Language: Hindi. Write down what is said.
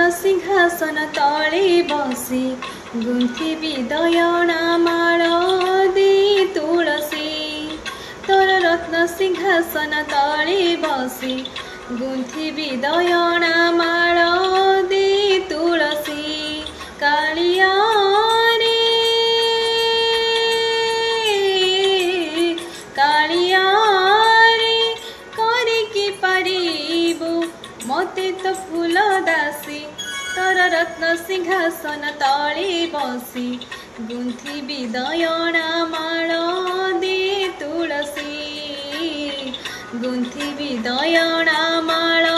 रत्न सिंहासन तले बसी गुंथिबी दयना माळ दे तुलसी तोर रत्न सिंहासन तले बसी गुंथिबी दयना माळ दे तुलसी कालिया रे कालिया रे करिकी पारिबु मते तो फूल दासी तोर रत्न सिंहासन तले बसी गुंथिबी दयना माळ दे तुलसी गुंथिबी दयना माळ